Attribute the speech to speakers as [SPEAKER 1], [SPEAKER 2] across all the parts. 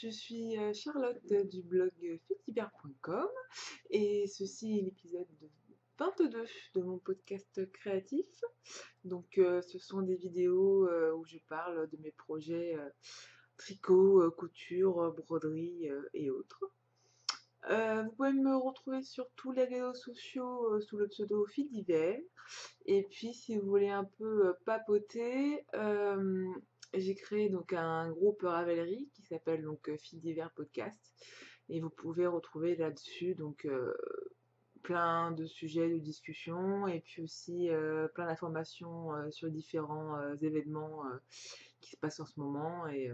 [SPEAKER 1] je suis Charlotte du blog fithyber.com et ceci est l'épisode 22 de mon podcast créatif. Donc ce sont des vidéos où je parle de mes projets tricot, couture, broderie et autres. Vous pouvez me retrouver sur tous les réseaux sociaux sous le pseudo Fithyber. Et puis, si vous voulez un peu papoter, j'ai créé donc un groupe Ravelry qui s'appelle donc Filles d'hiver podcast. Et vous pouvez retrouver là-dessus donc plein de sujets de discussion et puis aussi plein d'informations sur différents événements qui se passent en ce moment et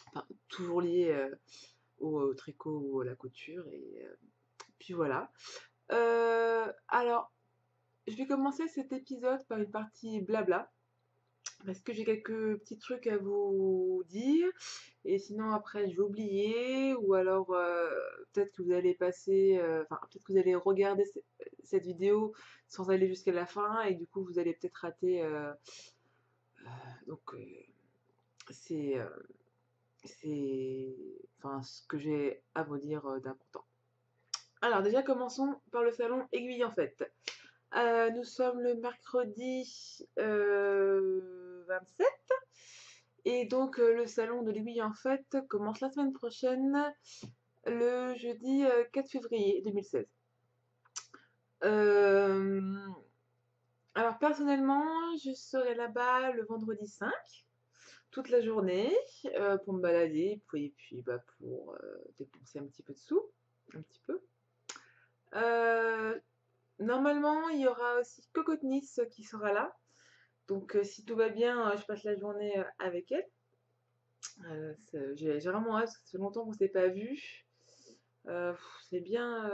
[SPEAKER 1] enfin, toujours liés au tricot ou à la couture. Et puis voilà. Alors, je vais commencer cet épisode par une partie blabla, parce que j'ai quelques petits trucs à vous dire, et sinon après je vais oublier, ou alors peut-être que vous allez passer, enfin peut-être que vous allez regarder cette vidéo sans aller jusqu'à la fin, et du coup vous allez peut-être rater, donc c'est, c'est, enfin ce que j'ai à vous dire d'important. Alors déjà commençons par le salon Aiguille en fait. Nous sommes le mercredi 27 et donc le salon de l'aiguille en fait commence la semaine prochaine, le jeudi 4 février 2016. Euh, alors personnellement, je serai là-bas le vendredi 5, toute la journée, pour me balader, puis bah, pour dépenser un petit peu de sous, un petit peu. Euh, Normalement, il y aura aussi Cocotte-Nice qui sera là. Donc, si tout va bien, je passe la journée avec elle. J'ai vraiment hâte, parce que ça fait longtemps qu'on ne s'est pas vu. C'est bien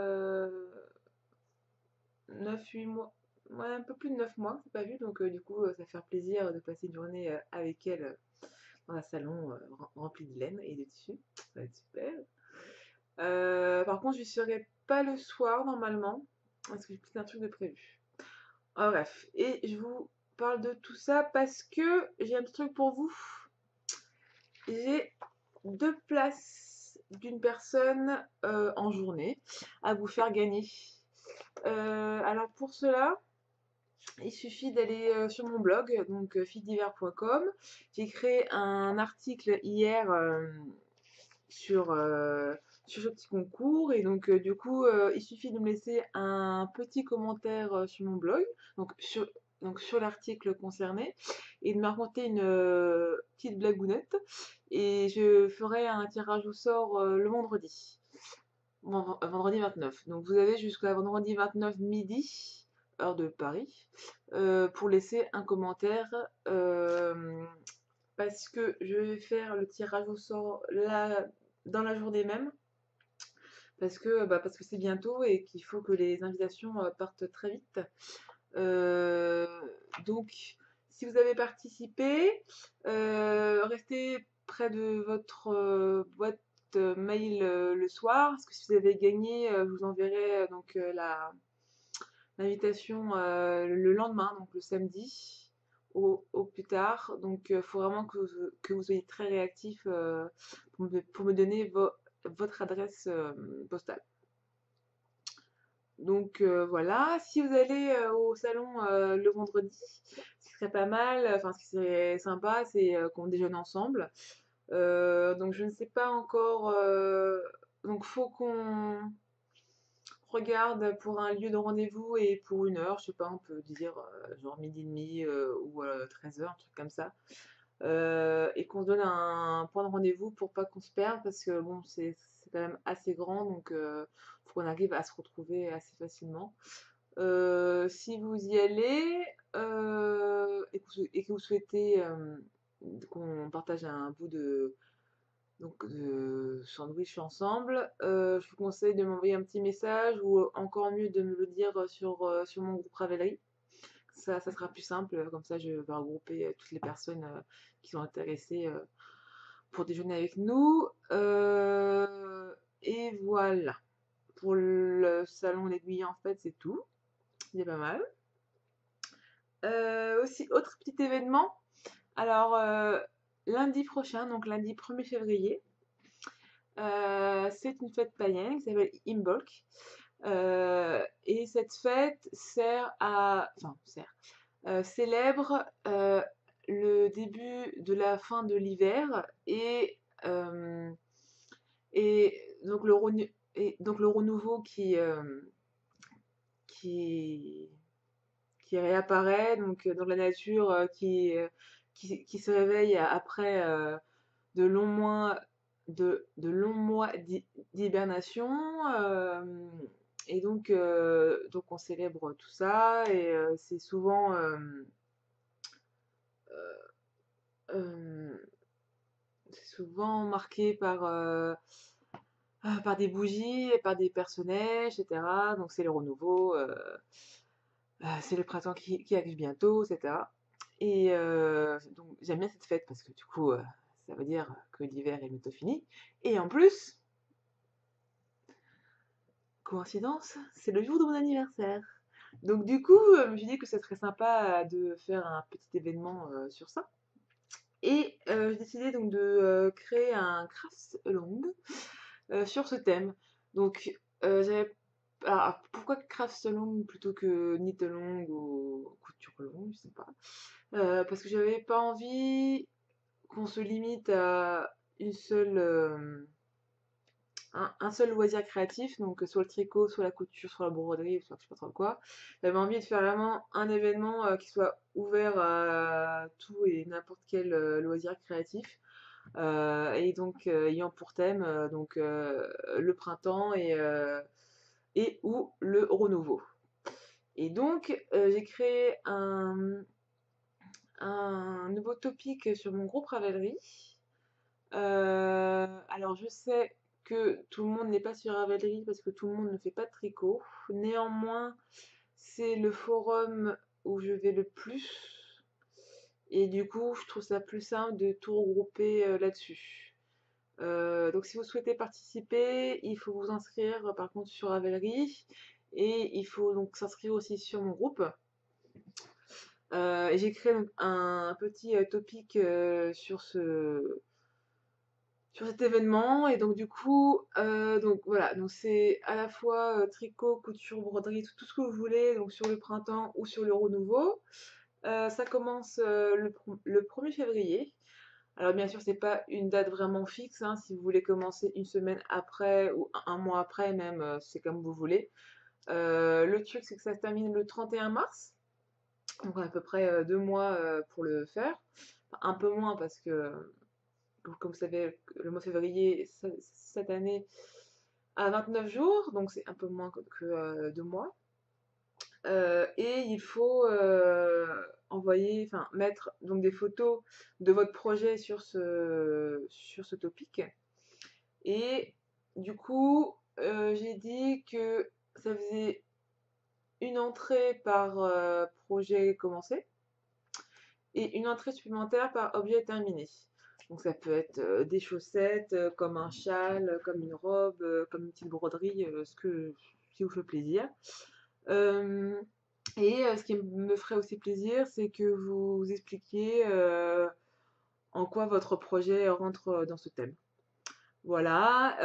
[SPEAKER 1] 9-8 mois. Ouais, un peu plus de 9 mois qu'on s'est pas vu. Donc, du coup, ça va faire plaisir de passer une journée avec elle dans un salon rempli de laine et de tissu. Ça va être super. Par contre, je ne serai pas le soir normalement, parce que j'ai plus un truc de prévu. Bref, et je vous parle de tout ça parce que j'ai un petit truc pour vous. J'ai 2 places d'une personne en journée à vous faire gagner. Alors pour cela, il suffit d'aller sur mon blog, donc fitdhiver.com. J'ai créé un article hier sur ce petit concours et donc du coup il suffit de me laisser un petit commentaire sur mon blog, donc sur l'article concerné, et de me raconter une petite blagounette et je ferai un tirage au sort le vendredi. Vendredi 29. Donc vous avez jusqu'à vendredi 29 midi, heure de Paris, pour laisser un commentaire parce que je vais faire le tirage au sort là dans la journée même parce que c'est bientôt et qu'il faut que les invitations partent très vite. Euh, donc, si vous avez participé, restez près de votre boîte mail le soir, parce que si vous avez gagné, je vous enverrai donc l'invitation le lendemain, donc le samedi, au plus tard. Donc, il faut vraiment que vous soyez très réactif pour me donner votre adresse postale. Donc voilà, si vous allez au salon le vendredi, ce qui serait pas mal, enfin ce qui serait sympa, c'est qu'on déjeune ensemble. Donc je ne sais pas encore, donc faut qu'on regarde pour un lieu de rendez-vous et pour une heure, je sais pas, on peut dire genre midi et demi ou 13 heures, un truc comme ça. Et qu'on se donne un point de rendez-vous pour pas qu'on se perde parce que bon, c'est quand même assez grand, donc faut qu'on arrive à se retrouver assez facilement. Si vous y allez et que vous souhaitez qu'on partage un bout de sandwich ensemble, je vous conseille de m'envoyer un petit message ou encore mieux de me le dire sur mon groupe Ravelry. Ça sera plus simple, comme ça je vais regrouper toutes les personnes qui sont intéressées pour déjeuner avec nous. Et voilà. Pour le salon L'Aiguille, en fait, c'est tout. C'est pas mal. Aussi, autre petit événement. Alors, lundi prochain, donc lundi 1er février, c'est une fête païenne qui s'appelle Imbolc. Et cette fête célèbre le début de la fin de l'hiver euh, et donc le renouveau qui, qui réapparaît donc dans la nature, qui se réveille après de longs mois d'hibernation. Et donc on célèbre tout ça et euh, c'est souvent marqué par des bougies et par des personnages, etc. Donc c'est le renouveau, c'est le printemps qui arrive bientôt, etc. Et donc j'aime bien cette fête parce que du coup, ça veut dire que l'hiver est bientôt fini. Et en plus, coïncidence, c'est le jour de mon anniversaire. Donc du coup, je me suis dit que ça serait sympa de faire un petit événement sur ça. Et j'ai décidé donc de créer un craft along sur ce thème. Donc j'avais alors, pourquoi craft along plutôt que knit along ou couture longue, je sais pas. Parce que j'avais pas envie qu'on se limite à une seule un seul loisir créatif, donc soit le tricot, soit la couture, soit la broderie, soit je sais pas trop quoi. J'avais envie de faire vraiment un événement qui soit ouvert à tout et n'importe quel loisir créatif. Et donc ayant pour thème le printemps et ou le renouveau. Et donc j'ai créé un nouveau topic sur mon groupe Ravelry. Alors je sais que tout le monde n'est pas sur Ravelry parce que tout le monde ne fait pas de tricot. Néanmoins, c'est le forum où je vais le plus. Et du coup, je trouve ça plus simple de tout regrouper là-dessus. Donc si vous souhaitez participer, il faut vous inscrire par contre sur Ravelry. Et il faut donc s'inscrire aussi sur mon groupe. Et j'ai créé donc un petit topic sur cet événement. Et donc du coup, donc voilà, donc c'est à la fois tricot, couture, broderie, tout ce que vous voulez, donc sur le printemps ou sur le renouveau. Ça commence le 1er février. Alors bien sûr, c'est pas une date vraiment fixe, hein, si vous voulez commencer une semaine après ou un mois après même, c'est comme vous voulez. Le truc, c'est que ça se termine le 31 mars, donc on a à peu près 2 mois pour le faire. Enfin, un peu moins parce que comme vous savez, le mois de février, cette année, a 29 jours, donc c'est un peu moins que 2 mois. Et il faut mettre donc des photos de votre projet sur ce topic. Et du coup, j'ai dit que ça faisait une entrée par projet commencé et une entrée supplémentaire par objet terminé. Donc ça peut être des chaussettes, comme un châle, comme une robe, comme une petite broderie, qui vous fait plaisir. Euh, et ce qui me ferait aussi plaisir, c'est que vous expliquiez en quoi votre projet rentre dans ce thème. Voilà.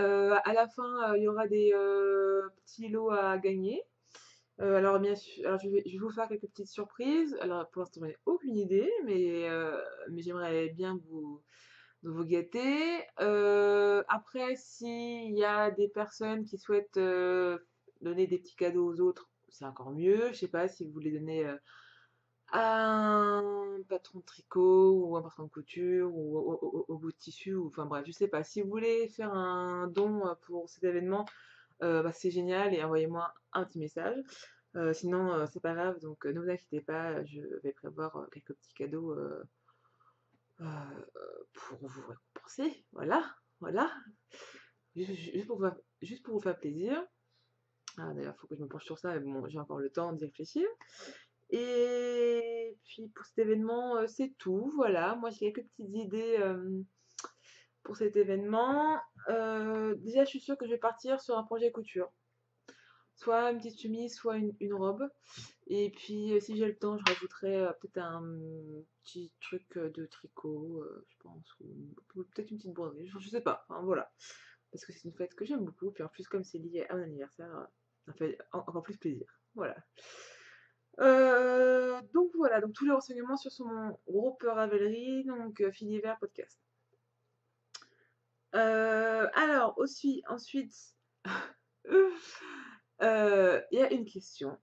[SPEAKER 1] À la fin, il y aura des petits lots à gagner. Alors bien sûr, alors je vais vous faire quelques petites surprises. Alors pour l'instant, je n'ai aucune idée, mais j'aimerais bien vous gâter. Après, s'il y a des personnes qui souhaitent donner des petits cadeaux aux autres, c'est encore mieux. Je sais pas si vous voulez donner à un patron de tricot ou un patron de couture ou au bout de tissu, ou enfin bref, je sais pas. Si vous voulez faire un don pour cet événement, bah, c'est génial et envoyez-moi un petit message. Sinon, c'est pas grave, donc ne vous inquiétez pas, je vais prévoir quelques petits cadeaux pour vous récompenser. Voilà, voilà. Juste pour vous faire plaisir. Ah, d'ailleurs, il faut que je me penche sur ça, mais bon, j'ai encore le temps d'y réfléchir. Et puis pour cet événement, c'est tout. Voilà, moi j'ai quelques petites idées pour cet événement. Déjà, je suis sûre que je vais partir sur un projet couture. Soit une petite chemise, soit une robe. Et puis, si j'ai le temps, je rajouterai peut-être un petit truc de tricot, je pense. Ou peut-être une petite broderie, je sais pas. Enfin, voilà. parce que c'est une fête que j'aime beaucoup. Puis en plus, comme c'est lié à mon anniversaire, ça fait encore plus plaisir. Voilà. Donc voilà, donc tous les renseignements sur mon groupe Ravelry, donc Philivert Podcast. Alors, aussi, ensuite, il y a une question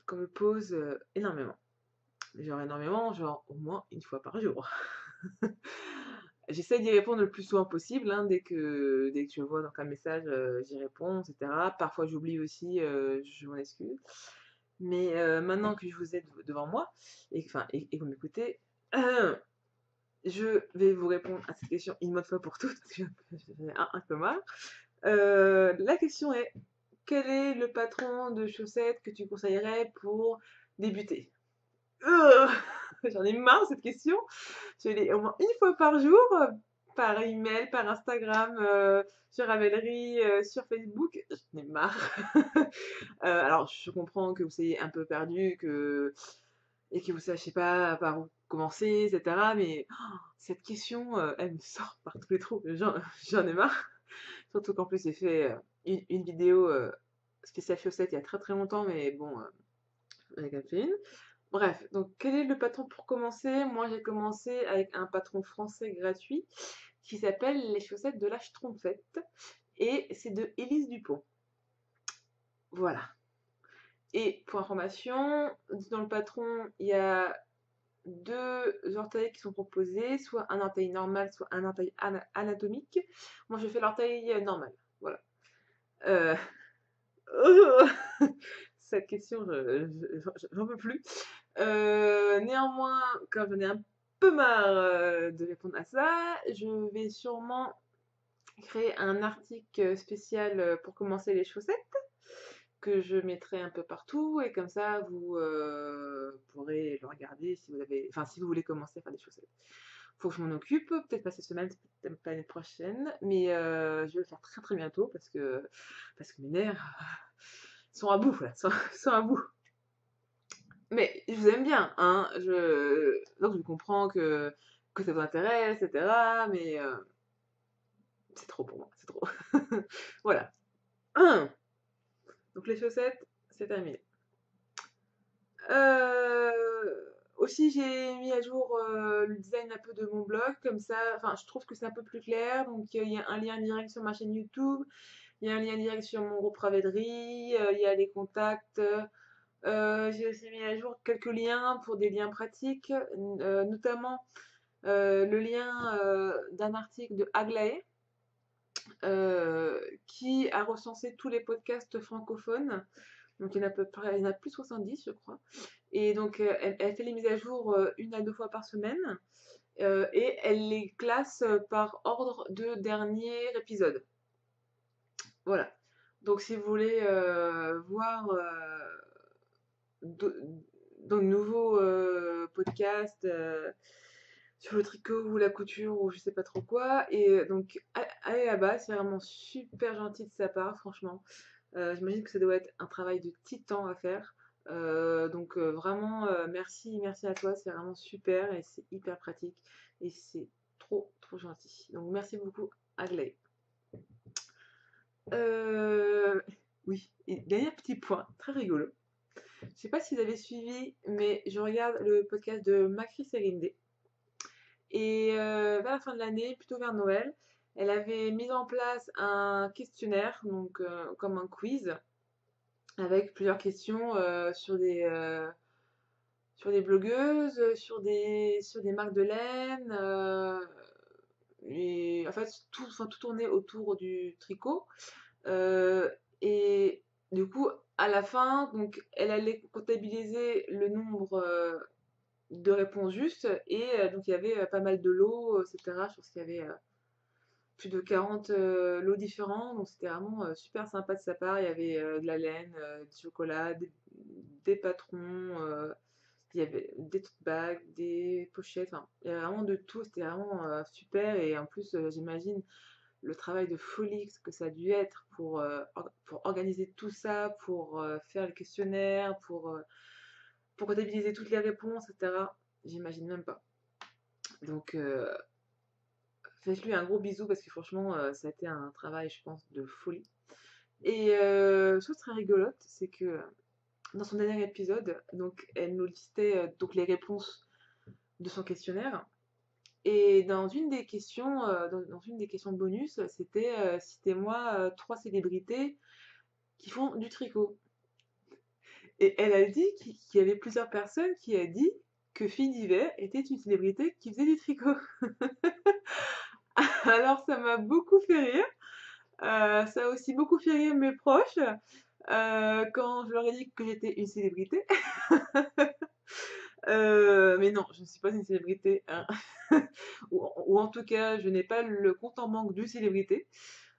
[SPEAKER 1] qu'on me pose énormément. Genre énormément, genre au moins une fois par jour. J'essaie d'y répondre le plus souvent possible, hein, dès que je vois donc un message, j'y réponds, etc. Parfois j'oublie aussi, je m'en excuse. Mais maintenant que je vous ai devant moi, et que vous m'écoutez, je vais vous répondre à cette question une bonne fois pour toutes, parce que j'en ai un peu marre. La question est, quel est le patron de chaussettes que tu conseillerais pour débuter? J'en ai marre de cette question. Je l'ai au moins une fois par jour, par email, par Instagram, sur Ravelry, sur Facebook. J'en ai marre. Alors, je comprends que vous soyez un peu perdu, et que vous ne sachiez pas par où commencer, etc. Mais cette question, elle me sort par tous les trous. J'en ai marre. Surtout qu'en plus, j'ai fait une vidéo spéciale chaussettes il y a très très longtemps, mais bon, j'en ai quand même fait une. Bref, donc quel est le patron pour commencer? Moi, j'ai commencé avec un patron français gratuit qui s'appelle Les chaussettes de la Schtroumpfette et c'est de Élise Dupont. Voilà. Et pour information, dans le patron, il y a deux orteils qui sont proposés, soit un orteil normal, soit un orteil anatomique. Moi, je fais l'orteil normal. Voilà. Euh, Cette question, j'en peux plus. Néanmoins, comme j'en ai un peu marre de répondre à ça, je vais sûrement créer un article spécial pour commencer les chaussettes que je mettrai un peu partout et comme ça vous pourrez le regarder si vous avez, enfin si vous voulez commencer à faire des chaussettes. Faut que je m'en occupe, peut-être pas cette semaine, peut-être pas l'année prochaine, mais je vais le faire très très bientôt parce que mes nerfs sont à bout là, sont à bout. Mais je vous aime bien, hein. Donc je comprends que ça vous intéresse, etc. Mais c'est trop pour moi, c'est trop. Voilà. Donc les chaussettes, c'est terminé. Euh, Aussi, j'ai mis à jour le design un peu de mon blog, comme ça, enfin, je trouve que c'est un peu plus clair. Donc, il y a un lien direct sur ma chaîne YouTube, il y a un lien direct sur mon groupe Ravelry, il y a les contacts. J'ai aussi mis à jour quelques liens pour des liens pratiques, notamment le lien d'un article de Aglaé qui a recensé tous les podcasts francophones. Donc il y en a à peu près, il y en a plus de 70 je crois. Et donc elle fait les mises à jour une à deux fois par semaine et elle les classe par ordre de dernier épisode. Voilà. Donc si vous voulez voir de nouveaux podcasts sur le tricot ou la couture ou je sais pas trop quoi. Et donc, allez là-bas, c'est vraiment super gentil de sa part, franchement. J'imagine que ça doit être un travail de titan à faire. Donc, vraiment, merci, merci à toi, c'est vraiment super et c'est hyper pratique et c'est trop, trop gentil. Donc, merci beaucoup, Aglaé. Oui, et dernier petit point, très rigolo. Je sais pas si vous avez suivi, mais je regarde le podcast de Macri Serinde. Et vers la fin de l'année, plutôt vers Noël, elle avait mis en place un questionnaire, donc comme un quiz, avec plusieurs questions sur des blogueuses, sur des marques de laine. Et en fait, tout tournait autour du tricot. Euh, et du coup, à la fin, donc, elle allait comptabiliser le nombre de réponses justes. Et donc, il y avait pas mal de lots, etc. Je pense qu'il y avait plus de 40 lots différents. Donc, c'était vraiment super sympa de sa part. Il y avait de la laine, du chocolat, des patrons, il y avait des tote bags, des pochettes. Enfin, il y avait vraiment de tout. C'était vraiment super. Et en plus, j'imagine le travail de folie que ça a dû être pour organiser tout ça, pour faire le questionnaire, pour comptabiliser toutes les réponses, etc. J'imagine même pas. Donc, Faites-lui un gros bisou parce que franchement, ça a été un travail, je pense, de folie. Et chose très rigolote, c'est que dans son dernier épisode, donc elle nous listait donc les réponses de son questionnaire. Et dans une des questions, dans une des questions bonus, c'était citez-moi trois célébrités qui font du tricot. Et elle a dit qu'il y avait plusieurs personnes qui a dit que Fille d'hiver était une célébrité qui faisait du tricot. Alors ça m'a beaucoup fait rire. Ça a aussi beaucoup fait rire mes proches quand je leur ai dit que j'étais une célébrité. Mais non, je ne suis pas une célébrité, hein. Ou en tout cas, je n'ai pas le compte en banque d'une célébrité.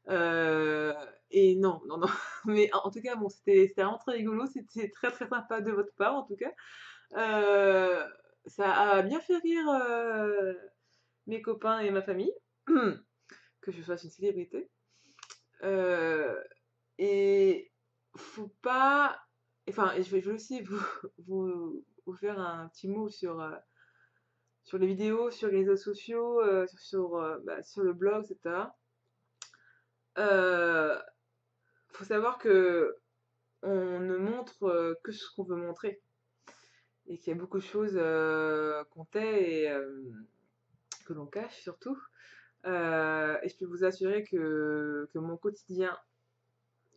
[SPEAKER 1] Euh, et non, non, non. Mais en tout cas, bon, c'était vraiment très rigolo. C'était très très sympa de votre part, en tout cas. Euh, Ça a bien fait rire mes copains et ma famille que je sois une célébrité. Euh, et faut pas. Enfin, je vais aussi vous faire un petit mot sur les vidéos, sur les réseaux sociaux, sur le blog, etc. Euh, Faut savoir que on ne montre que ce qu'on veut montrer et qu'il y a beaucoup de choses qu'on tait et que l'on cache surtout. Et je peux vous assurer que mon quotidien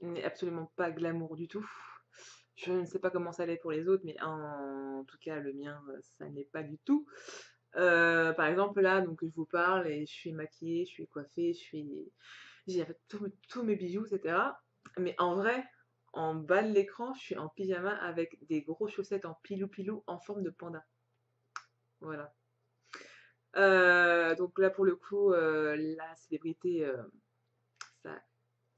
[SPEAKER 1] n'est absolument pas glamour du tout. Je ne sais pas comment ça l'est pour les autres, mais en tout cas le mien, ça n'est pas du tout. Par exemple là, donc je vous parle et je suis maquillée, je suis coiffée, j'ai tous mes bijoux, etc. Mais en vrai, en bas de l'écran, je suis en pyjama avec des gros chaussettes en pilou-pilou en forme de panda. Voilà. Donc là, pour le coup, la célébrité, ça,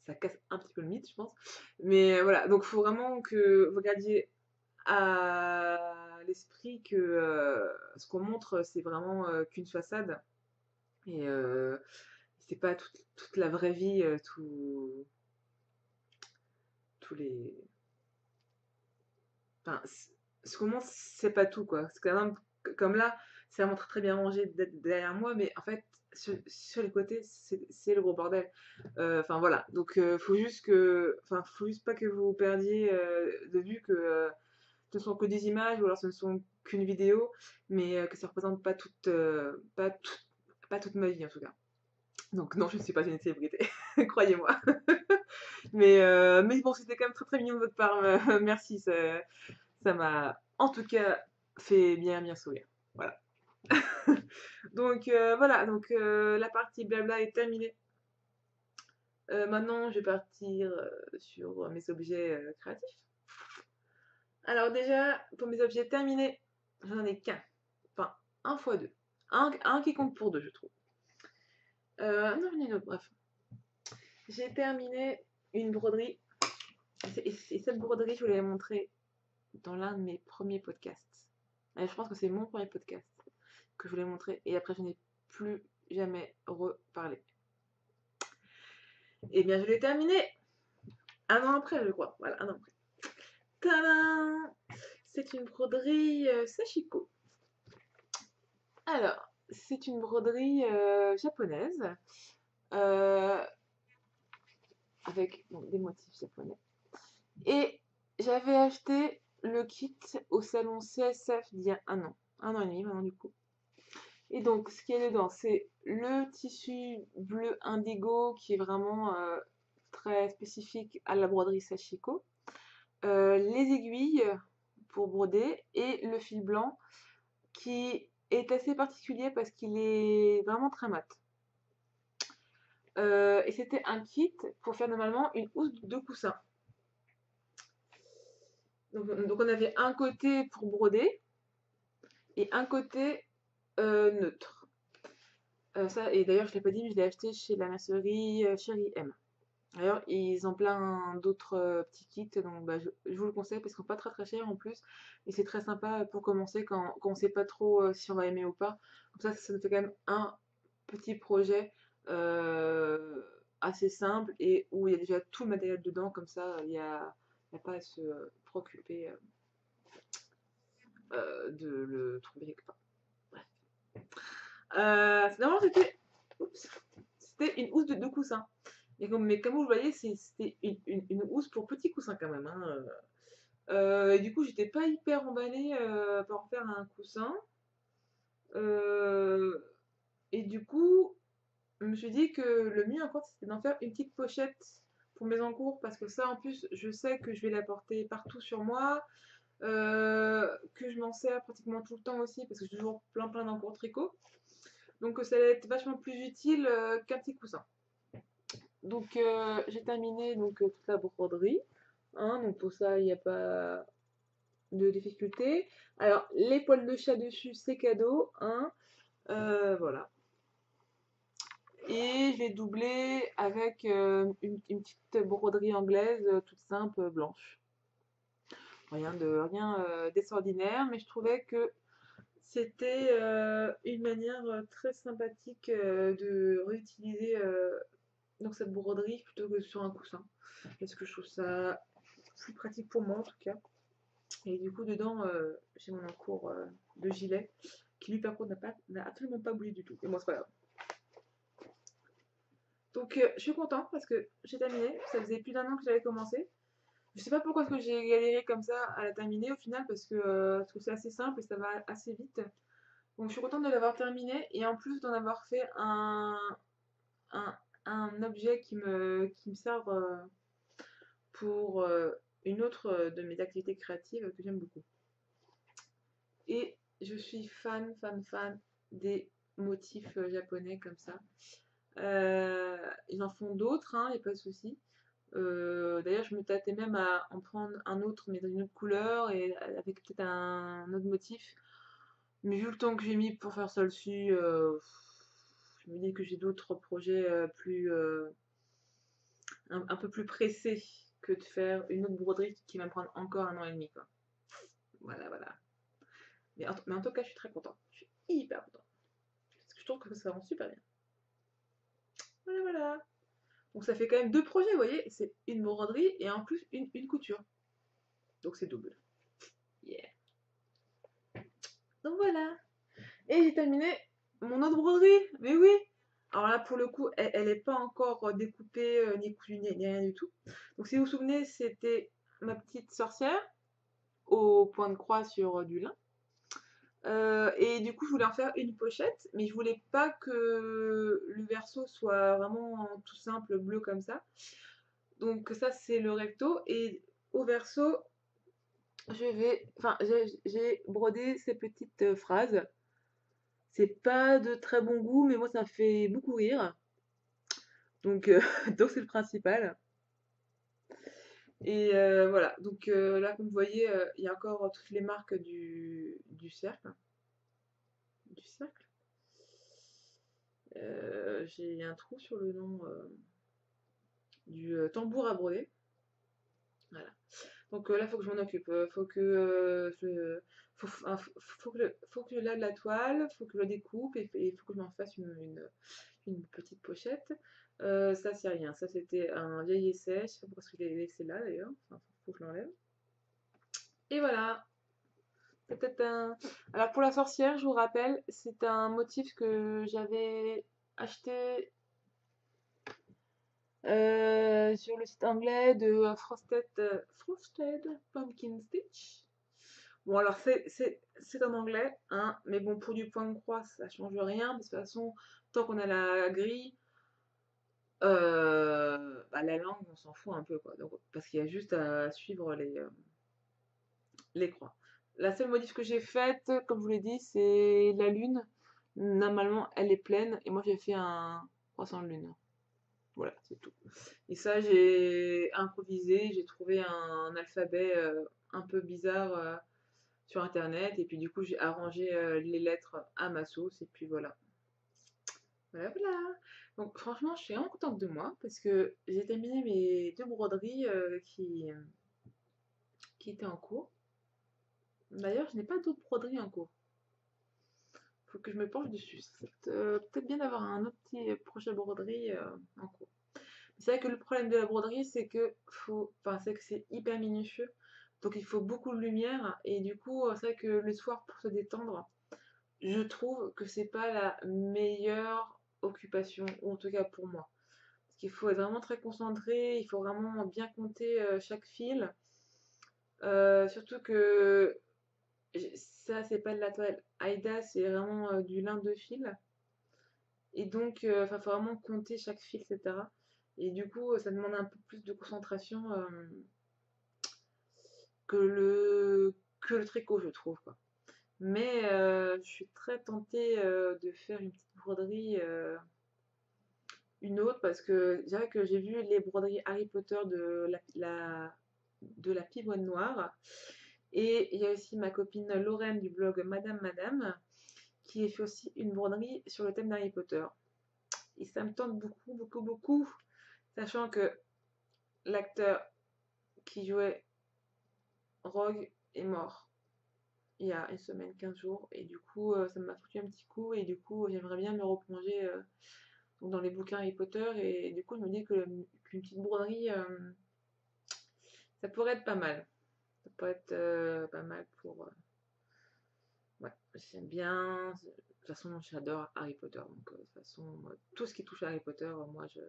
[SPEAKER 1] ça casse un petit peu le mythe, je pense. Mais voilà, donc il faut vraiment que vous gardiez à l'esprit que ce qu'on montre, c'est vraiment qu'une façade. Et c'est pas toute la vraie vie, tous les. Enfin, ce qu'on montre, c'est pas tout, quoi. C'est quand même, comme là, c'est vraiment très, très bien rangé derrière moi, mais en fait, sur les côtés, c'est le gros bordel. Enfin, voilà. Donc, faut juste pas que vous perdiez de vue que ce ne sont que des images ou alors ce ne sont qu'une vidéo, mais que ça représente pas toute ma vie, en tout cas. Donc, non, je ne suis pas une célébrité, croyez-moi. Mais bon, c'était quand même très très mignon de votre part. Merci, ça m'a en tout cas fait bien bien sourire. Voilà. Donc voilà, donc la partie blabla est terminée. Maintenant, je vais partir sur mes objets créatifs. Alors déjà, pour mes objets terminés, j'en ai qu'un. Enfin, un fois deux. Un qui compte pour deux, je trouve. Non, j'en ai une autre, bref. J'ai terminé une broderie. Et cette broderie, je vous l'avais montrée dans l'un de mes premiers podcasts. Je pense que c'est mon premier podcast que je voulais montrer et après je n'ai plus jamais reparlé. Et bien je l'ai terminé un an après, je crois. Voilà, un an après. Tadam! C'est une broderie Sashiko. Alors, c'est une broderie japonaise euh, avec donc, des motifs japonais. Et j'avais acheté le kit au salon CSF d'il y a un an et demi maintenant du coup. Et donc, ce qu'il y a dedans, c'est le tissu bleu indigo qui est vraiment très spécifique à la broderie Sashiko, les aiguilles pour broder et le fil blanc qui est assez particulier parce qu'il est vraiment très mat. Et c'était un kit pour faire normalement une housse de coussin. Donc on avait un côté pour broder et un côté neutre. Ça, et d'ailleurs, je ne l'ai pas dit, mais je l'ai acheté chez la mercerie Chérie M. D'ailleurs, ils ont plein d'autres petits kits, donc bah, je vous le conseille parce qu'ils sont pas très très chers en plus. Et c'est très sympa pour commencer quand on sait pas trop si on va aimer ou pas. Comme ça nous fait quand même un petit projet assez simple et où il y a déjà tout le matériel dedans. Comme ça, il y a pas à se préoccuper de le trouver quelque part. Bref. D'abord, c'était. Oups. c'était une housse de coussin. Mais comme vous le voyez, c'était une housse pour petits coussins quand même, hein. Et du coup, j'étais pas hyper emballée par en faire un coussin. Euh, et du coup, je me suis dit que le mieux encore, c'était d'en faire une petite pochette pour mes encours, parce que ça, en plus, je sais que je vais la porter partout sur moi, que je m'en sers pratiquement tout le temps aussi, parce que j'ai toujours plein d'encours tricot. Donc, ça va être vachement plus utile qu'un petit coussin. Donc, j'ai terminé donc, toute la broderie. Hein, donc, pour ça, il n'y a pas de difficulté. Alors, les poils de chat dessus, c'est cadeau. Hein, voilà. Et je l'ai doublé avec une petite broderie anglaise toute simple, blanche. Rien d'extraordinaire, mais je trouvais que c'était une manière très sympathique de réutiliser donc cette broderie plutôt que sur un coussin. Parce que je trouve ça plus pratique pour moi en tout cas. Et du coup, dedans, j'ai mon encours de gilet qui lui par contre n'a absolument pas bougé du tout. Et moi, c'est pas grave. Donc, je suis contente parce que j'ai terminé. Ça faisait plus d'1 an que j'avais commencé. Je sais pas pourquoi est-ce que j'ai galéré comme ça à la terminer au final parce que c'est assez simple et ça va assez vite. Donc, je suis contente de l'avoir terminé et en plus d'en avoir fait un, un objet qui me sert pour une autre de mes activités créatives que j'aime beaucoup. Et je suis fan des motifs japonais comme ça. Ils en font d'autres, il n'y a pas de souci. D'ailleurs, je me tâtais même à en prendre un autre, mais dans une autre couleur et avec peut-être un autre motif. Mais vu le temps que j'ai mis pour faire ça dessus, je me dis que j'ai d'autres projets un peu plus pressés que de faire une autre broderie qui va me prendre encore 1 an et demi, quoi. Voilà. Mais en tout cas, je suis très contente. Je suis hyper contente. Parce que je trouve que ça rend super bien. Voilà. Donc ça fait quand même 2 projets, vous voyez. C'est une broderie et en plus une couture. Donc c'est double. Yeah. Donc voilà. Et j'ai terminé mon autre broderie. Mais oui. Alors là, pour le coup, elle n'est pas encore découpée, ni cousue, ni rien du tout. Donc si vous vous souvenez, c'était ma petite sorcière au point de croix sur du lin. Et du coup, je voulais en faire une pochette, mais je voulais pas que le verso soit vraiment tout simple bleu comme ça. Donc ça, c'est le recto. Et au verso, j'ai brodé ces petites phrases. C'est pas de très bon goût, mais moi, ça me fait beaucoup rire. Donc, donc c'est le principal. Et voilà. Donc là, comme vous voyez, il y a encore toutes les marques du cercle. Du cercle. J'ai un trou sur le nom du tambour à broder. Voilà. Donc là, il faut que je m'en occupe. Faut que faut que je lave la toile, faut que je la découpe et il faut que je m'en fasse une petite pochette. Ça, c'est rien. Ça, c'était un vieil essai. Je sais pas pourquoi je l'ai laissé là d'ailleurs. Enfin, faut que je l'enlève. Et voilà. Peut-être un. Alors pour la sorcière, je vous rappelle, c'est un motif que j'avais acheté sur le site anglais de Frosted Pumpkin Stitch. Bon, alors c'est en anglais, hein, mais bon, pour du point de croix, ça change rien. De toute façon, tant qu'on a la grille, bah, la langue, on s'en fout un peu, quoi. Donc, parce qu'il y a juste à suivre les croix. La seule modif que j'ai faite, comme je vous l'ai dit, c'est la lune. Normalement, elle est pleine, et moi j'ai fait un croissant de lune. Voilà, c'est tout. Et ça, j'ai improvisé, j'ai trouvé un alphabet un peu bizarre sur internet, et puis du coup, j'ai arrangé les lettres à ma sauce, et puis voilà. Voilà. Donc, franchement, je suis vraiment contente de moi parce que j'ai terminé mes 2 broderies qui étaient en cours. D'ailleurs, je n'ai pas d'autres broderies en cours. Faut que je me penche dessus. C'est peut-être bien d'avoir un autre petit projet broderie en cours. C'est vrai que le problème de la broderie, c'est que c'est hyper minutieux. Donc il faut beaucoup de lumière. Et du coup, c'est vrai que le soir, pour se détendre, je trouve que c'est pas la meilleure occupation, ou en tout cas pour moi. Parce qu'il faut être vraiment très concentré, il faut vraiment bien compter chaque fil. Surtout que ça, c'est pas de la toile. Aïda, c'est vraiment du lin de fil. Et donc, il faut vraiment compter chaque fil, etc. Et du coup, ça demande un peu plus de concentration que le tricot, je trouve, quoi. Mais je suis très tentée de faire une petite broderie, une autre, parce que je dirais que j'ai vu les broderies Harry Potter de la pivoine noire. Et il y a aussi ma copine Lorraine du blog Madame Madame qui a fait aussi une broderie sur le thème d'Harry Potter. Et ça me tente beaucoup, beaucoup, beaucoup, sachant que l'acteur qui jouait Rogue est mort il y a une semaine, 15 jours, et du coup, ça m'a foutu un petit coup, et du coup, j'aimerais bien me replonger dans les bouquins Harry Potter, et du coup, je me dis qu'une petite broderie, ça pourrait être pas mal. Ça pourrait être pas mal pour. Ouais, j'aime bien. De toute façon, j'adore Harry Potter, donc de toute façon, tout ce qui touche à Harry Potter, moi, je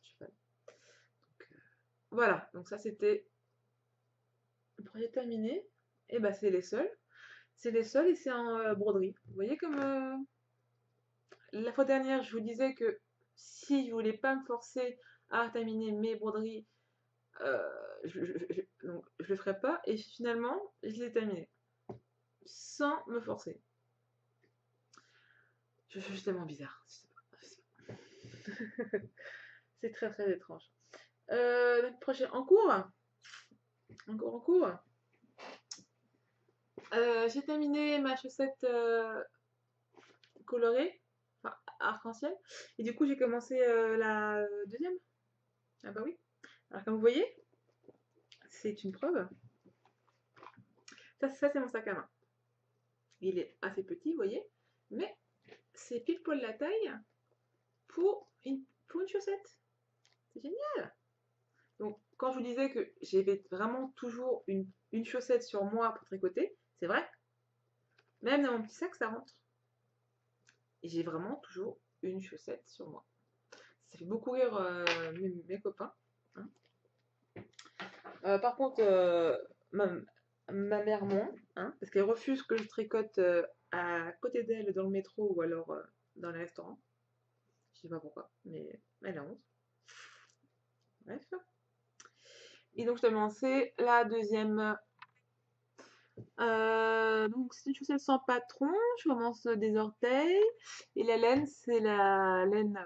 [SPEAKER 1] suis fan. Donc, voilà, donc ça, c'était le projet terminé. Et bah, c'est les seuls. C'est les seuls et c'est en broderie. Vous voyez comme la fois dernière, je vous disais que si je voulais pas me forcer à terminer mes broderies, euh, donc, je le ferais pas. Et finalement, je les ai terminées sans me forcer. Je suis tellement bizarre. C'est très très étrange. Le projet en cours. Encore en cours. J'ai terminé ma chaussette colorée, enfin arc-en-ciel. Et du coup, j'ai commencé la deuxième. Ah bah oui. Alors comme vous voyez, c'est une preuve. Ça c'est mon sac à main. Il est assez petit, vous voyez, mais c'est pile poil la taille pour une chaussette. C'est génial. Donc quand je vous disais que j'avais vraiment toujours une chaussette sur moi pour tricoter, c'est vrai. Même dans mon petit sac, ça rentre. Et j'ai vraiment toujours une chaussette sur moi. Ça fait beaucoup rire mes copains, hein. Par contre, ma mère moins, hein, parce qu'elle refuse que je tricote à côté d'elle dans le métro ou alors dans les restaurants. Je sais pas pourquoi, mais elle a honte. Bref. Et donc, je te lançais la deuxième. Donc, c'est une chaussette sans patron. Je commence des orteils. Et la laine, c'est la laine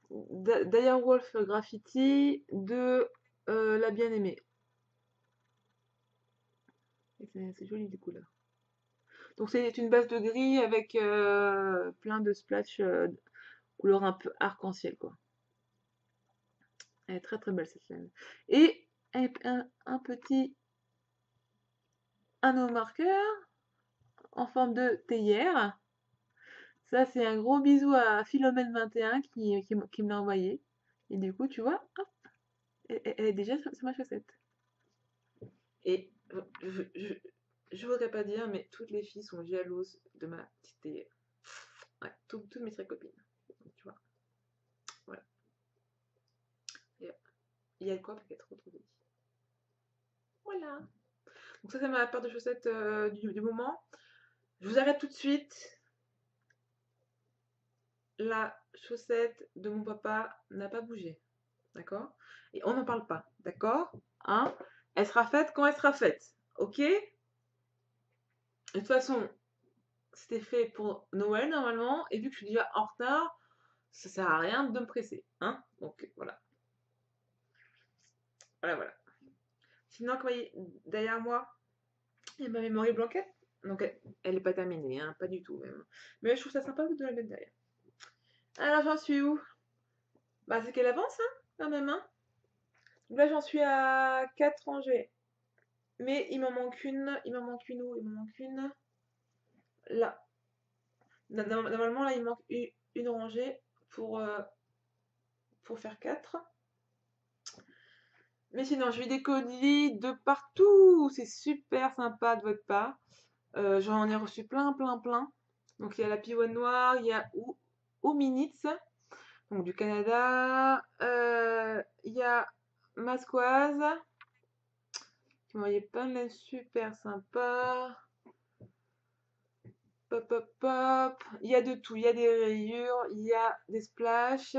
[SPEAKER 1] Wolf Graffiti de la bien-aimée. C'est joli du coup là. Donc c'est une base de gris avec plein de splash couleur un peu arc-en-ciel quoi. Elle est très très belle cette laine. Et un petit anneau marqueur en forme de théière. Ça c'est un gros bisou à Philomène21 qui me l'a envoyé. Et du coup tu vois, hop, elle est déjà sur ma chaussette. Et je voudrais pas dire, mais toutes les filles sont jalouses de ma petite théière. Ouais, toutes mes très copines. Donc, tu vois, voilà. Et il y a le quoi être trop joli. Voilà. Donc ça c'est ma paire de chaussettes du moment. Je vous arrête tout de suite. La chaussette de mon papa n'a pas bougé. D'accord? Et on n'en parle pas. D'accord? Hein? Elle sera faite quand elle sera faite. Ok? De toute façon, c'était fait pour Noël normalement. Et vu que je suis déjà en retard, ça sert à rien de me presser. Hein? Donc voilà. Voilà, voilà. Sinon, comme vous voyez, derrière moi, il y a ma mémoire blanquette. Donc elle n'est pas terminée, hein, pas du tout même. Mais je trouve ça sympa de la mettre derrière. Alors j'en suis où? Bah c'est qu'elle avance, hein, quand même, hein. Donc là j'en suis à 4 rangées. Mais il m'en manque une. Il m'en manque une où? Il m'en manque une là. Normalement là il manque une rangée pour faire 4. Mais sinon je vis des colis de partout. C'est super sympa de votre part. J'en ai reçu plein, plein, plein. Donc il y a la pivoine noire, il y a Hominitz, donc du Canada. Il y a Masquoise, qui m'envoyait plein de laine super sympa. Pop, pop, pop. Il y a de tout. Il y a des rayures, il y a des splashes.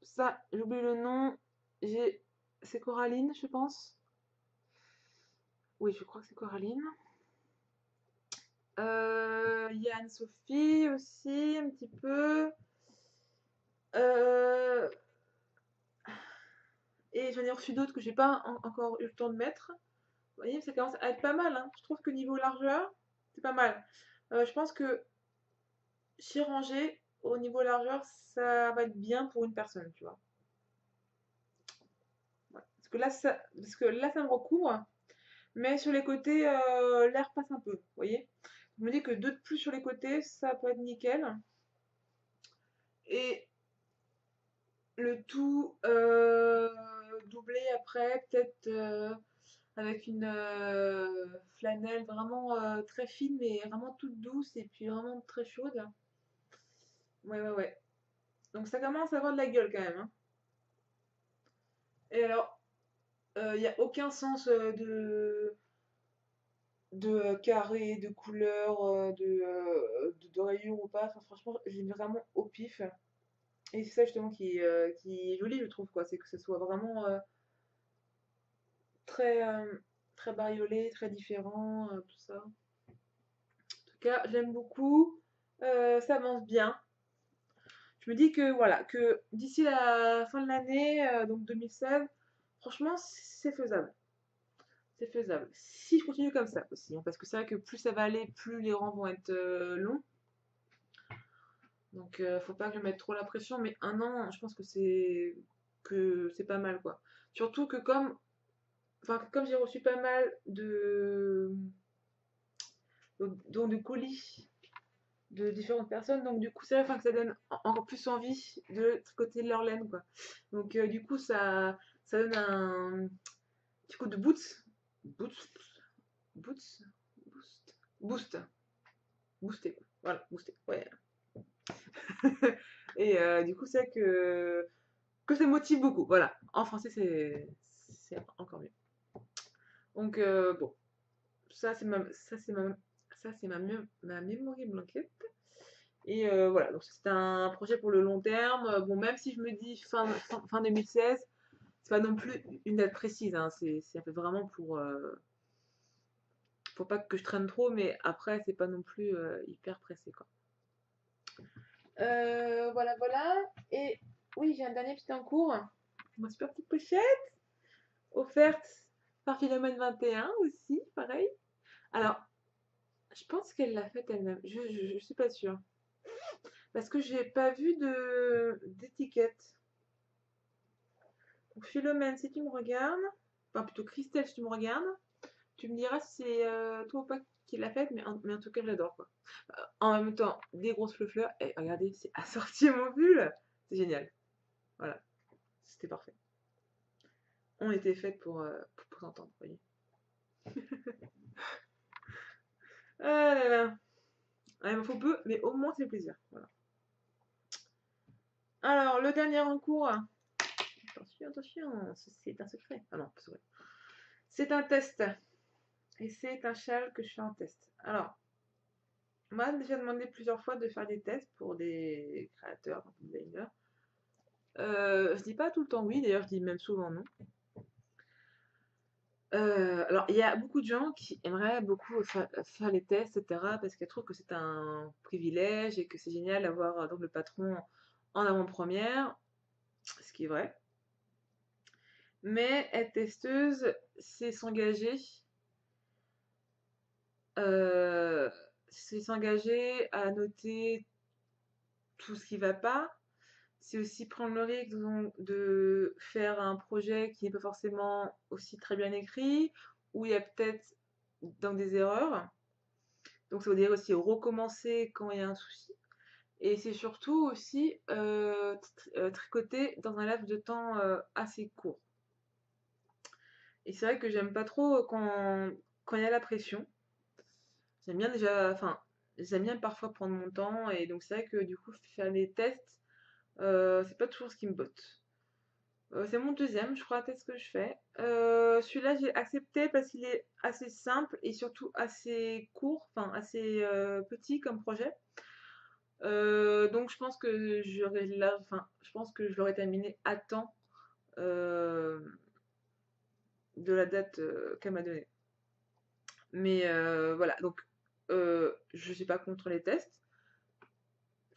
[SPEAKER 1] Ça, j'oublie le nom. C'est Coraline, je pense. Oui, je crois que c'est Coraline. Il y a Anne-Sophie aussi, un petit peu. Euh, et j'en ai reçu d'autres que j'ai pas encore eu le temps de mettre. Vous voyez, ça commence à être pas mal, hein. Je trouve que niveau largeur, c'est pas mal. Je pense que chez Rangé, au niveau largeur, ça va être bien pour une personne, tu vois. Ouais. Parce que là, ça me recouvre, mais sur les côtés, l'air passe un peu, vous voyez. Je me dis que deux de plus sur les côtés, ça peut être nickel. Et le tout doublé après, peut-être avec une flanelle vraiment très fine, mais vraiment toute douce et puis vraiment très chaude. Ouais, ouais, ouais. Donc ça commence à avoir de la gueule quand même, hein. Et alors, il n'y a aucun sens de carré, de couleur, de rayures ou pas. Enfin, franchement, j'ai vraiment au pif. Et c'est ça justement qui est joli, je trouve, quoi. C'est que ce soit vraiment très, très bariolé, très différent, tout ça. En tout cas, j'aime beaucoup. Ça avance bien. Je me dis que voilà, que d'ici la fin de l'année, donc 2016, franchement, c'est faisable. C'est faisable. Si je continue comme ça aussi, hein, parce que c'est vrai que plus ça va aller, plus les rangs vont être longs. Donc, faut pas que je mette trop la pression, mais un an, je pense que c'est pas mal, quoi. Surtout que comme j'ai reçu pas mal de colis de différentes personnes, donc du coup, c'est vrai, enfin, que ça donne encore plus envie de tricoter leur laine, quoi. Donc, du coup, ça donne un petit coup de boost, boost, boost, booster, quoi. Voilà, booster, ouais. Et du coup, c'est vrai que ça motive beaucoup. Voilà, en français, c'est encore mieux. Donc, bon, ma memory blanket. Et voilà, donc c'est un projet pour le long terme. Bon, même si je me dis fin 2016, c'est pas non plus une date précise, hein. C'est un peu vraiment pour pas que je traîne trop, mais après, c'est pas non plus hyper pressé, quoi. Voilà, voilà. Et oui, j'ai un dernier petit en cours. Ma super petite pochette, offerte par Philomène 21 aussi, pareil. Alors, je pense qu'elle l'a faite elle-même. Je suis pas sûre. Parce que j'ai pas vu d'étiquette. Donc, Philomène, si tu me regardes, enfin plutôt Christelle, si tu me regardes, tu me diras si c'est toi ou pas qui l'a faite, mais en tout cas, j'adore, quoi. En même temps, des grosses fleurs. Et regardez, c'est assorti à mon pull. C'est génial. Voilà, c'était parfait. On était faites pour s'entendre, vous voyez. Ah là là. Ah, il m'en faut peu, mais au moins c'est plaisir. Voilà. Alors, le dernier en cours. Attention, attention, c'est un secret. Ah non, pas secret. C'est un test. Et c'est un châle que je fais en test. Alors, on m'a déjà demandé plusieurs fois de faire des tests pour des créateurs, des designers. Je dis pas tout le temps oui, d'ailleurs je dis même souvent non. Alors, il y a beaucoup de gens qui aimeraient beaucoup faire les tests, etc., parce qu'elles trouvent que c'est un privilège et que c'est génial d'avoir donc le patron en avant-première, ce qui est vrai. Mais être testeuse, c'est euh, s'engager à noter tout ce qui va pas. C'est aussi prendre le risque de faire un projet qui n'est pas forcément aussi très bien écrit, où il y a peut-être dans des erreurs. Donc ça veut dire aussi recommencer quand il y a un souci. Et c'est surtout aussi tricoter dans un laps de temps assez court. Et c'est vrai que j'aime pas trop quand il y a la pression. J'aime bien déjà, enfin, j'aime bien parfois prendre mon temps et donc c'est vrai que du coup faire les tests, c'est pas toujours ce qui me botte. C'est mon deuxième, je crois, test que je fais. Celui-là, j'ai accepté parce qu'il est assez simple et surtout assez court, enfin assez petit comme projet. Donc je pense que j'aurais là, enfin, je pense que je l'aurais terminé à temps euh, de la date qu'elle m'a donnée. Mais voilà, donc je suis pas contre les tests.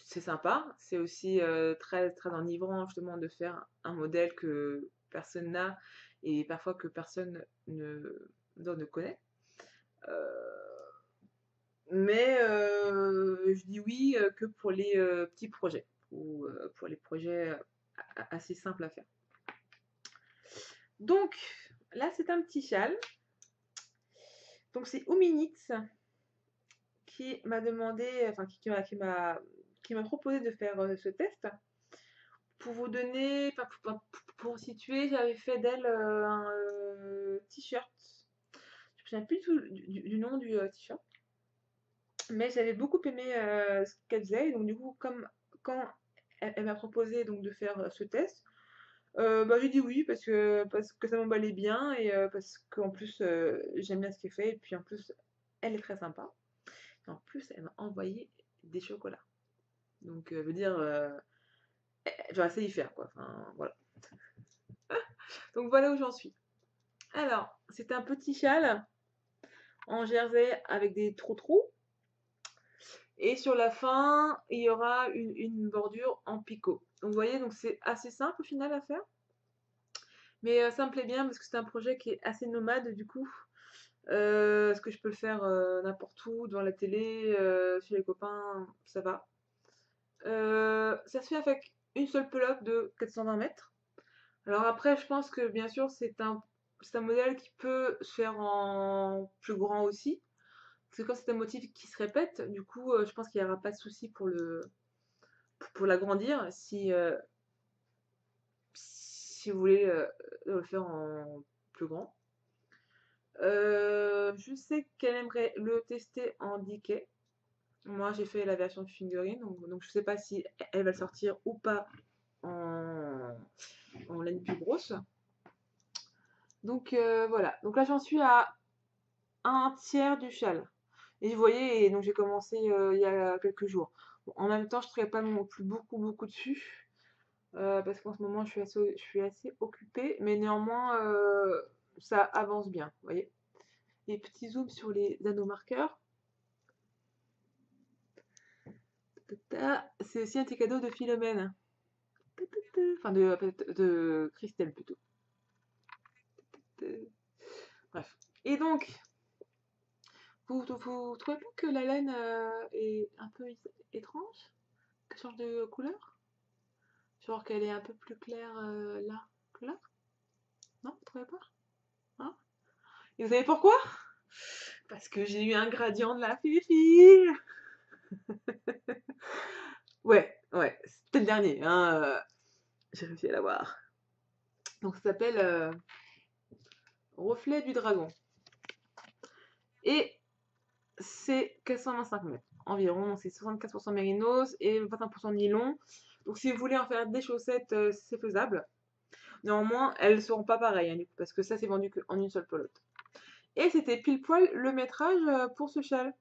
[SPEAKER 1] C'est sympa. C'est aussi très, très enivrant justement de faire un modèle que personne n'a et parfois que personne ne connaît. Euh, mais je dis oui que pour les petits projets ou pour les projets assez simples à faire. Donc là, c'est un petit châle. Donc c'est Ouminix qui m'a demandé, enfin qui m'a proposé de faire ce test. Pour vous donner, enfin, pour situer, j'avais fait d'elle un t-shirt. Je ne me souviens plus du nom du t-shirt. Mais j'avais beaucoup aimé ce qu'elle faisait. Et donc du coup, comme quand elle m'a proposé donc de faire ce test, bah, j'ai dit oui parce que ça m'emballait bien et parce qu'en plus j'aime bien ce qu'elle fait. Et puis en plus, elle est très sympa. Et en plus, elle m'a envoyé des chocolats. Donc, veut dire, j'aurais essayé d'y faire quoi. Enfin, voilà. Donc voilà où j'en suis. Alors, c'est un petit châle en jersey avec des trous-trous. Et sur la fin, il y aura une bordure en picot. Donc vous voyez, donc c'est assez simple au final à faire. Mais ça me plaît bien parce que c'est un projet qui est assez nomade du coup. Est-ce que je peux le faire n'importe où, devant la télé, chez les copains, ça va. Ça se fait avec une seule pelote de 420 mètres. Alors après, je pense que bien sûr, c'est un modèle qui peut se faire en plus grand aussi. Parce que quand c'est un motif qui se répète, du coup, je pense qu'il n'y aura pas de souci pour l'agrandir si vous voulez le faire en plus grand. Je sais qu'elle aimerait le tester en Decay. Moi, j'ai fait la version figurine, donc je sais pas si elle va le sortir ou pas en, en laine plus grosse. Donc voilà. Donc là, j'en suis à un tiers du châle. Et vous voyez, et donc j'ai commencé il y a quelques jours. Bon, en même temps, je ne travaille pas non plus beaucoup dessus. Parce qu'en ce moment, je suis assez occupée. Mais néanmoins, ça avance bien. Vous voyez. Les petits zooms sur les anneaux marqueurs. C'est aussi un petit cadeau de Philomène. Enfin, de Christelle plutôt. Bref. Et donc, vous trouvez pas que la laine est un peu étrange? Qu'elle change de couleur? Genre qu'elle est un peu plus claire là que là? Non, vous trouvez pas? Hein? Et vous savez pourquoi? Parce que j'ai eu un gradient de la Fifi! Ouais, c'était le dernier, hein, j'ai réussi à l'avoir. Donc ça s'appelle Reflet du Dragon. Et c'est 425 mètres environ, donc c'est 75% mérinos et 25% nylon. Donc si vous voulez en faire des chaussettes, c'est faisable. Néanmoins, elles ne seront pas pareilles, hein, parce que ça c'est vendu qu'en une seule pelote. Et c'était pile poil le métrage pour ce châle.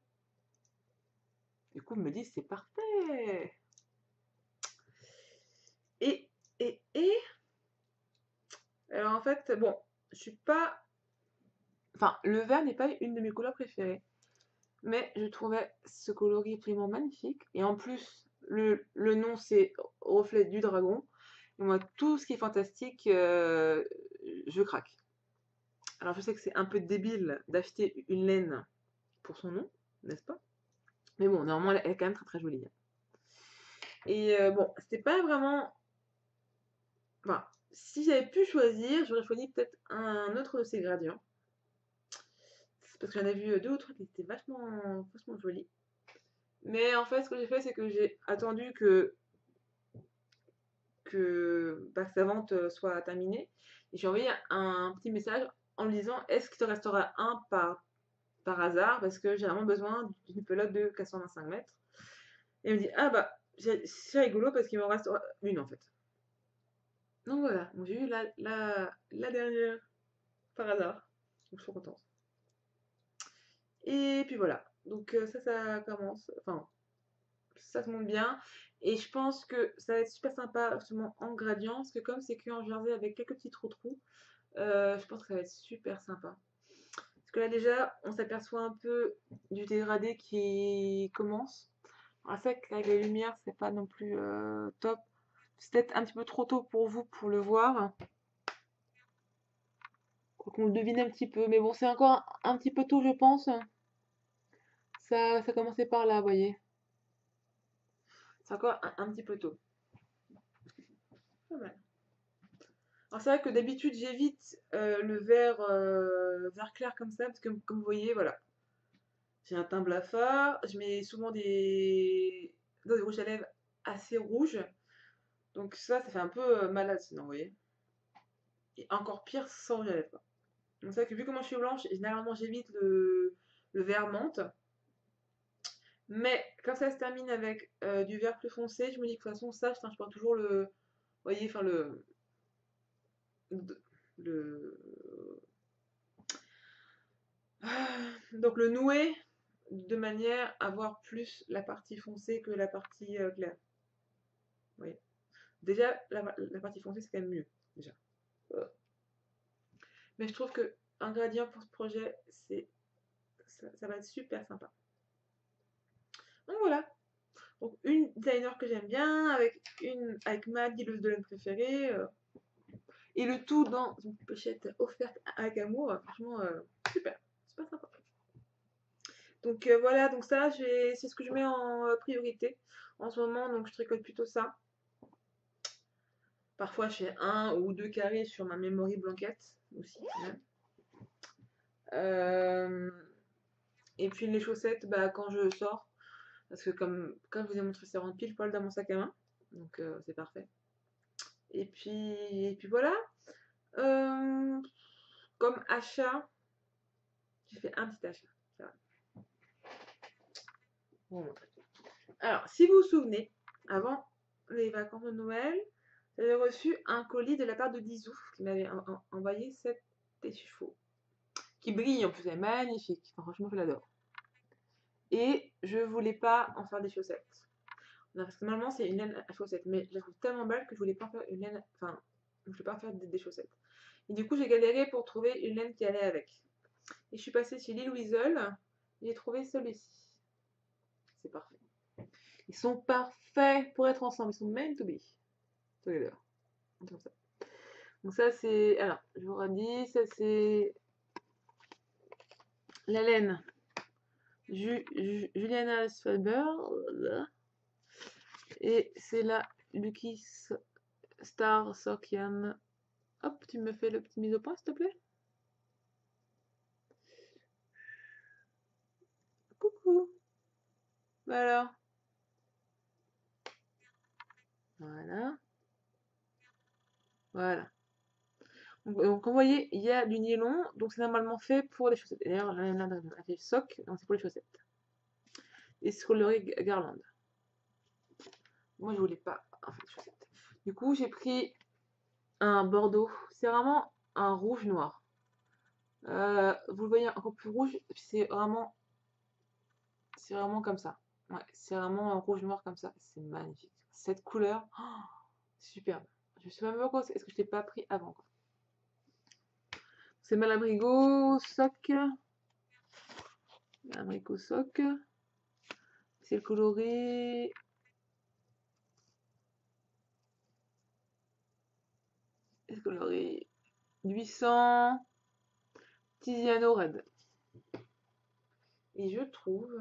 [SPEAKER 1] Du coup, je me dis, c'est parfait. Et, et, alors en fait, bon, je suis pas... Enfin, le vert n'est pas une de mes couleurs préférées. Mais je trouvais ce coloris absolument magnifique. Et en plus, le nom c'est Reflet du Dragon. Et moi, tout ce qui est fantastique, je craque. Alors je sais que c'est un peu débile d'acheter une laine pour son nom, n'est-ce pas? Mais bon, néanmoins, elle est quand même très très jolie. Et bon, c'était pas vraiment... Enfin, si j'avais pu choisir, j'aurais choisi peut-être un autre de ces gradients. Parce que j'en ai vu deux ou trois qui étaient vachement jolis. Mais en fait, ce que j'ai fait, c'est que j'ai attendu que sa vente soit terminée. Et j'ai envoyé un petit message en lui disant est-ce qu'il te restera un par par hasard parce que j'ai vraiment besoin d'une pelote de 425 mètres. Et elle me dit, ah bah, c'est rigolo parce qu'il m'en reste une en fait. Donc voilà, donc j'ai eu la dernière par hasard. Donc je suis trop contente. Et puis voilà, donc ça commence, enfin, ça se monte bien. Et je pense que ça va être super sympa justement en gradient, parce que comme c'est cuit en jersey avec quelques petits trous, je pense que ça va être super sympa. Parce que là déjà, on s'aperçoit un peu du dégradé qui commence. Alors c'est vrai qu'avec la lumière, c'est pas non plus top. C'est peut-être un petit peu trop tôt pour vous pour le voir. Qu'on le devine un petit peu. Mais bon, c'est encore un petit peu tôt, je pense. Ça commençait par là, vous voyez. C'est encore un petit peu tôt. Pas mal. Alors c'est vrai que d'habitude, j'évite le vert clair comme ça, parce que comme vous voyez, voilà. J'ai un teint blafard. Je mets souvent des rouges à lèvres assez rouges. Donc ça fait un peu malade sinon, vous voyez. Et encore pire sans rouge à lèvres, quoi. Donc c'est vrai que vu comment je suis blanche, généralement j'évite le vert menthe. Mais quand ça se termine avec du vert plus foncé, je me dis que de toute façon ça, je prends toujours le, vous voyez, enfin le, donc le nouer de manière à voir plus la partie foncée que la partie claire. Vous voyez. Déjà la partie foncée c'est quand même mieux déjà. Mais je trouve que un gradient pour ce projet ça va être super sympa. Donc voilà. Donc une designer que j'aime bien avec ma dilueuse de laine préférée. Et le tout dans une pochette offerte avec amour. Franchement, super. Super sympa. Donc voilà, donc ça, c'est ce que je mets en priorité en ce moment. Donc je tricote plutôt ça. Parfois, je fais un ou deux carrés sur ma memory blanquette aussi. Et puis les chaussettes, bah, quand je sors, parce que comme je vous ai montré, ça rentre pile poil dans mon sac à main. Donc c'est parfait. Et puis voilà. Euh, Comme achat, j'ai fait un petit achat. Ça va. Bon, alors, si vous vous souvenez, avant les vacances de Noël, j'avais reçu un colis de la part de Dizou qui m'avait envoyé cette échauffour qui brille en plus, elle est magnifique. Enfin, franchement, je l'adore. Et je voulais pas en faire des chaussettes. Non, parce que normalement, c'est une laine à chaussettes, mais je la trouve tellement belle que je voulais pas en faire une laine. Enfin, je voulais pas en faire des chaussettes. Et du coup, j'ai galéré pour trouver une laine qui allait avec. Et je suis passée chez Lille Weasel et j'ai trouvé celui-ci. C'est parfait. Ils sont parfaits pour être ensemble. Ils sont meant to be. Together. Comme ça. Donc ça c'est, alors je vous redis, ça c'est la laine Juliana Sfaber et c'est la Lucky Star Sorkian. Hop, tu me fais le petit mise au point s'il te plaît. Coucou. Voilà. Voilà. Voilà. Donc, vous voyez, il y a du nylon, donc c'est normalement fait pour les chaussettes. D'ailleurs, la laine a fait soc, donc c'est pour les chaussettes. Et ce coloris garland. Moi, je voulais pas en fait chaussettes. Du coup, j'ai pris un bordeaux. C'est vraiment un rouge noir. Vous le voyez encore plus rouge, c'est vraiment comme ça. Ouais, c'est vraiment un rouge noir comme ça. C'est magnifique. Cette couleur, oh, c'est superbe. Je sais même pas pourquoi est-ce que je l'ai pas pris avant, quoi. C'est Malabrigo soc. Malabrigo soc. C'est le coloris. C'est le coloris 800 Tiziano Red. Et je trouve,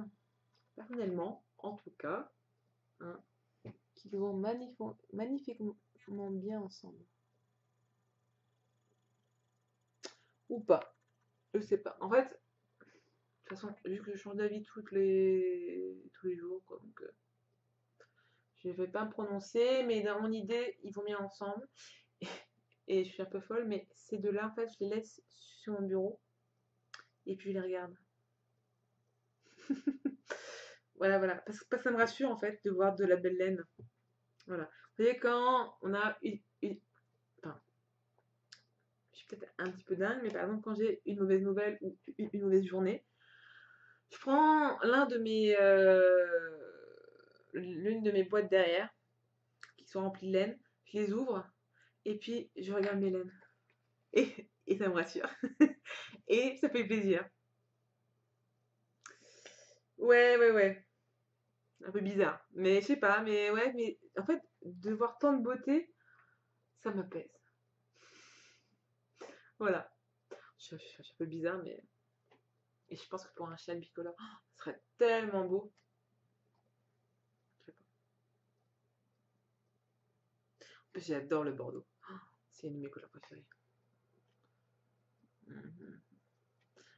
[SPEAKER 1] personnellement, en tout cas, hein, qu'ils vont magnifiquement bien ensemble. Ou pas. Je sais pas. En fait, de toute façon, vu que je change d'avis tous les jours, quoi, donc je ne vais pas me prononcer, mais dans mon idée, ils vont bien ensemble. Et je suis un peu folle, mais ces deux-là, en fait, je les laisse sur mon bureau et puis je les regarde. Voilà, voilà. Parce que ça me rassure en fait de voir de la belle laine. Voilà. Vous voyez, quand on a enfin, je suis peut-être un petit peu dingue, mais par exemple, quand j'ai une mauvaise nouvelle ou une mauvaise journée, je prends l'une de mes boîtes derrière, qui sont remplies de laine, je les ouvre, et puis je regarde mes laines. Et ça me rassure. Et ça fait plaisir. Ouais, ouais, ouais. Un peu bizarre. Mais je sais pas, mais ouais, mais en fait, de voir tant de beauté, ça m'apaise. Voilà. Je suis un peu bizarre, mais. Et je pense que pour un chien bicolore, oh, ce serait tellement beau. Je sais pas. En plus, j'adore le bordeaux. Oh, c'est une de mes couleurs préférées. Mhm.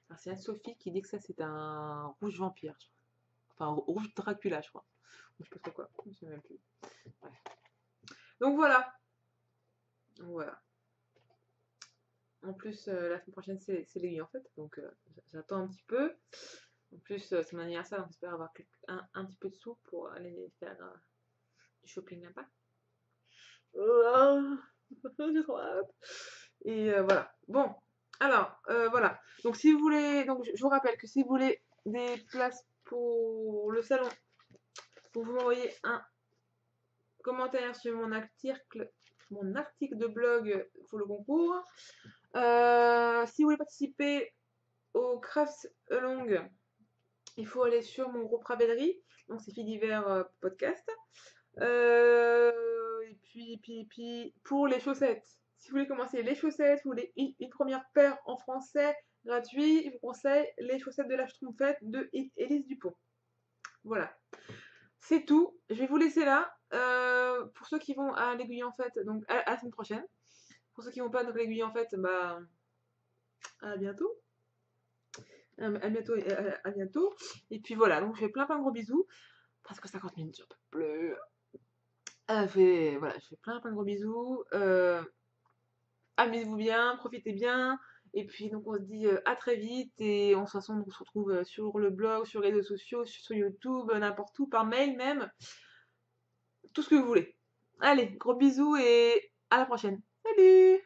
[SPEAKER 1] Alors, c'est Anne-Sophie qui dit que ça, c'est un rouge vampire, je crois. Enfin, rouge Dracula, je crois. Je sais pas trop quoi. Je sais même plus. Bref. Donc voilà. Donc voilà. En plus, la semaine prochaine, c'est l'aiguille en fait. Donc j'attends un petit peu. En plus, c'est mon anniversaire, donc j'espère avoir un petit peu de sous pour aller faire du shopping là-bas. Oh, j'ai trop hâte. Et voilà. Bon, alors, voilà. Donc, si vous voulez, donc je vous rappelle que si vous voulez des places pour le salon, vous m'envoyez un commentaire sur mon article de blog pour le concours. Si vous voulez participer au Crafts Along, il faut aller sur mon groupe Ravelry, donc c'est Filles d'hiver podcast. Et puis, pour les chaussettes, si vous voulez commencer les chaussettes, vous voulez une première paire en français gratuit, je vous conseille les chaussettes de la Schtroumpfette de Élise Dupont. Voilà, c'est tout. Je vais vous laisser là. Pour ceux qui vont à l'aiguille en fête, donc à la semaine prochaine. Pour ceux qui vont pas donc à l'aiguille en fête, bah à bientôt. À bientôt, à bientôt. Et puis voilà, donc je fais plein de gros bisous. Presque 50 minutes, j'en peux plus. Voilà, je fais plein de gros bisous. Amusez-vous bien, profitez bien. Et puis donc on se dit à très vite. Et en toute façon, on se retrouve sur le blog, sur les réseaux sociaux, sur YouTube, n'importe où, par mail même. Tout ce que vous voulez. Allez, gros bisous et à la prochaine. Salut!